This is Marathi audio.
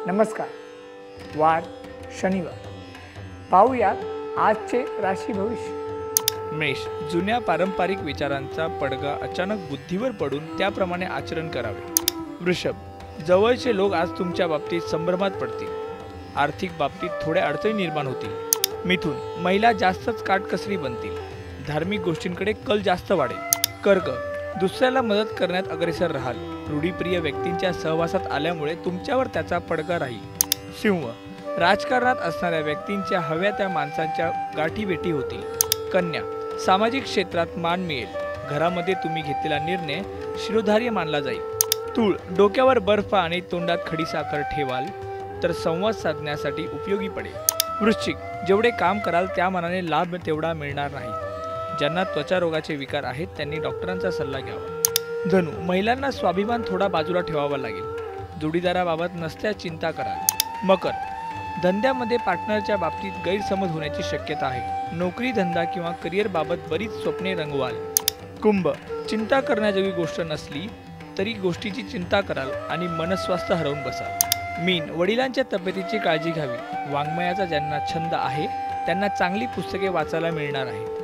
नमस्कार. वार शनिवार. पाहूयात आजचे राशी भविष्य. मेष. जुन्या पारंपरिक विचारांचा पडगा अचानक बुद्धीवर पडून त्याप्रमाणे आचरण करावे. वृषभ. जवळचे लोक आज तुमच्या बाबतीत संभ्रमात पडतील. आर्थिक बाबतीत थोड्या अडचणी निर्माण होतील. मिथुन. महिला जास्तच काटकसरी बनतील. धार्मिक गोष्टींकडे कल जास्त वाढेल. कर्क. दुसऱ्याला मदत करण्यात अग्रेसर राहाल. रूढीप्रिय व्यक्तींच्या सहवासात आल्यामुळे तुमच्यावर त्याचा पडगा राहील. सिंह. राजकारणात असणाऱ्या व्यक्तींच्या हव्या त्या माणसांच्या गाठीभेटी होतील. कन्या. सामाजिक क्षेत्रात मान मिळेल. घरामध्ये तुम्ही घेतलेला निर्णय शिरोधार्य मानला जाईल. तूळ. डोक्यावर बर्फ आणि तोंडात खडीसाखर ठेवाल तर संवाद साधण्यासाठी उपयोगी पडेल. वृश्चिक. जेवढे काम कराल त्या मानाने लाभ तेवढा मिळणार नाही. ज्यांना त्वचा रोगाचे विकार आहेत त्यांनी डॉक्टरांचा सल्ला घ्यावा. धनु. महिलांना स्वाभिमान थोडा बाजूला ठेवावा लागेल. जोडीदाराबाबत नसत्या चिंता कराल. मकर. धंद्यामध्ये पार्टनरच्या बाबतीत गैरसमज होण्याची शक्यता आहे. नोकरी धंदा किंवा करिअरबाबत बरीच स्वप्ने रंगवाल. कुंभ. चिंता करण्याजोगी गोष्ट नसली तरी गोष्टीची चिंता कराल आणि मनस्वास्थ्य हरवून बसाल. मीन. वडिलांच्या तब्येतीची काळजी घ्यावी. वाङ्मयाचा ज्यांना छंद आहे त्यांना चांगली पुस्तके वाचायला मिळणार आहे.